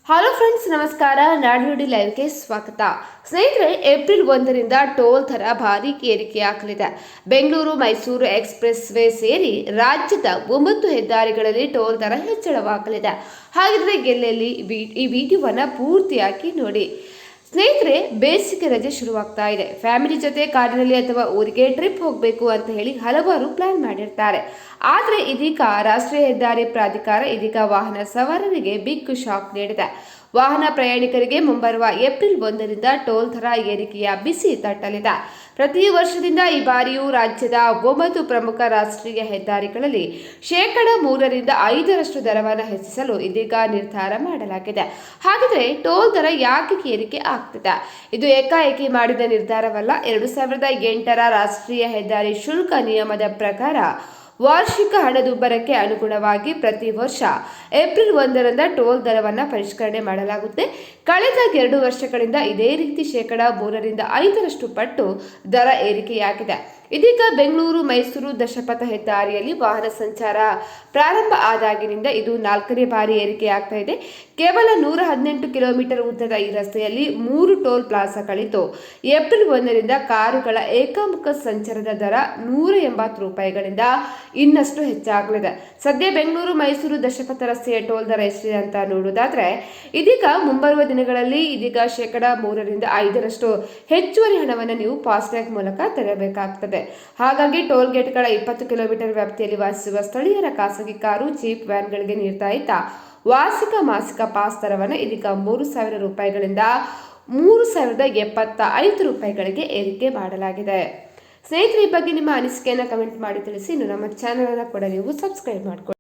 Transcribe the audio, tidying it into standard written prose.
Hello friends, ನಮಸ್ಕಾರ. ನಾಡುನುಡಿ ಲೈವ್ಗೆ ಸ್ವಾಗತ. ಸ್ನೇಹಿತರೆ, ಏಪ್ರಿಲ್ 1ರಿಂದ ಟೋಲ್ ದರ ಭಾರಿ ಏರಿಕೆಯಾಗಲಿದೆ. ಬೆಂಗಳೂರು ಮೈಸೂರು ಎಕ್ಸ್ಪ್ರೆಸ್ ವೇ ಸೇರಿ ರಾಜ್ಯದ 9 ಹೆದ್ದಾರಿಗಳಲ್ಲಿ ಟೋಲ್ ದರ ಹೆಚ್ಚಳವಾಗಲಿದೆ. ಹಾಗಿದ್ರೆ ಗೆಲ್ಲೆಲ್ಲಿ ಈ ವಿಡಿಯೋವನ್ನು ಪೂರ್ತಿಯಾಗಿ ನೋಡಿ. ಸ್ನೇಹಿತರೆ, ಬೇಸಿಗೆ ರಜೆ ಶುರುವಾಗ್ತಾ ಇದೆ. ಫ್ಯಾಮಿಲಿ ಜೊತೆ ಕಾರಿನಲ್ಲಿ ಅಥವಾ ಊರಿಗೆ ಟ್ರಿಪ್ ಹೋಗಬೇಕು ಅಂತ ಹೇಳಿ ಹಲವಾರು ಪ್ಲಾನ್ ಮಾಡಿರ್ತಾರೆ. ಆದರೆ ಇದೀಗ ರಾಷ್ಟ್ರೀಯ ಹೆದ್ದಾರಿ ಪ್ರಾಧಿಕಾರ ವಾಹನ ಸವಾರರಿಗೆ ಬಿಗ್ ಶಾಕ್ ನೀಡಿದೆ. ವಾಹನ ಪ್ರಯಾಣಿಕರಿಗೆ ಮುಂಬರುವ ಏಪ್ರಿಲ್ 1ರಿಂದ ಟೋಲ್ ದರ ಏರಿಕೆಯ ಬಿಸಿ ತಟ್ಟಲಿದೆ. ಪ್ರತಿ ವರ್ಷದಿಂದ ಈ ಬಾರಿಯೂ ರಾಜ್ಯದ 9 ಪ್ರಮುಖ ರಾಷ್ಟ್ರೀಯ ಹೆದ್ದಾರಿಗಳಲ್ಲಿ 3ರಿಂದ 5% ದರವನ್ನು ಹೆಚ್ಚಿಸಲು ಇದೀಗ ನಿರ್ಧಾರ ಮಾಡಲಾಗಿದೆ. ಹಾಗಿದ್ರೆ ಟೋಲ್ ದರ ಯಾಕೆ ಏರಿಕೆ ಆಗ್ತಿದೆ? ಇದು ಏಕಾಏಕಿ ಮಾಡಿದ ನಿರ್ಧಾರವಲ್ಲ. 2008ರ ರಾಷ್ಟ್ರೀಯ ಹೆದ್ದಾರಿ ಶುಲ್ಕ ನಿಯಮದ ಪ್ರಕಾರ ವಾರ್ಷಿಕ ಹಣದುಬ್ಬರಕ್ಕೆ ಅನುಗುಣವಾಗಿ ಪ್ರತಿ ವರ್ಷ ಏಪ್ರಿಲ್ 1ರಿಂದ ಟೋಲ್ ದರವನ್ನು ಪರಿಷ್ಕರಣೆ ಮಾಡಲಾಗುತ್ತೆ. ಕಳೆದ 2 ವರ್ಷಗಳಿಂದ ಇದೇ ರೀತಿ 3ರಿಂದ 5% ಪಟ್ಟು ದರ ಏರಿಕೆಯಾಗಿದೆ. ಇದೀಗ ಬೆಂಗಳೂರು ಮೈಸೂರು ದಶಪಥ ಹೆದ್ದಾರಿಯಲ್ಲಿ ವಾಹನ ಸಂಚಾರ ಪ್ರಾರಂಭ ಆದಾಗಿನಿಂದ ಇದು 4ನೇ ಬಾರಿ ಏರಿಕೆಯಾಗ್ತಾ ಇದೆ. ಕೇವಲ 118 ಕಿಲೋಮೀಟರ್ ಉದ್ದದ ಈ ರಸ್ತೆಯಲ್ಲಿ 3 ಟೋಲ್ ಪ್ಲಾಜಾಗಳಿದ್ದು, ಏಪ್ರಿಲ್ 1ರಿಂದ ಕಾರುಗಳ ಏಕಮುಖ ಸಂಚಾರದ ದರ 180 ರೂಪಾಯಿಗಳಿಂದ ಇನ್ನಷ್ಟು ಹೆಚ್ಚಾಗಲಿದೆ. ಸದ್ಯ ಬೆಂಗಳೂರು ಮೈಸೂರು ದಶಪಥ ರಸ್ತೆಯ ಟೋಲ್ ದರ ಎಷ್ಟಿದೆ ಅಂತ ನೋಡೋದಾದ್ರೆ, ಇದೀಗ ಮುಂಬರುವ ದಿನಗಳಲ್ಲಿ 3ರಿಂದ 5% ಹೆಚ್ಚುವರಿ ಹಣವನ್ನು ನೀವು ಫಾಸ್ಟ್ಯಾಗ್ ಮೂಲಕ ತೆರಬೇಕಾಗ್ತದೆ. ಹಾಗಾಗಿ ಟೋಲ್ ಗೇಟ್ಗಳ 20 ಕಿಲೋಮೀಟರ್ ವ್ಯಾಪ್ತಿಯಲ್ಲಿ ವಾಸಿಸುವ ಸ್ಥಳೀಯರ ಖಾಸಗಿ ಕಾರು, ಜೀಪ್, ವ್ಯಾನ್ಗಳಿಗೆ ನೀಡ್ತಾ ಇದ್ದ ವಾರ್ಷಿಕ ಮಾಸಿಕ ಪಾಸ್ ದರವನ್ನು ಇದೀಗ 3,000 ರೂಪಾಯಿಗಳಿಂದ 3,075 ರೂಪಾಯಿಗಳಿಗೆ ಏರಿಕೆ ಮಾಡಲಾಗಿದೆ. ಸ್ನೇಹಿತರೆ, ಈ ಬಗ್ಗೆ ನಿಮ್ಮ ಅನಿಸಿಕೆಯನ್ನು ಕಮೆಂಟ್ ಮಾಡಿ ತಿಳಿಸಿ. ಇನ್ನು ನಮ್ಮ ಚಾನಲ್ ಅನ್ನು ಕೂಡ ನೀವು ಸಬ್ಸ್ಕ್ರೈಬ್ ಮಾಡಿಕೊಳ್ಳಿ.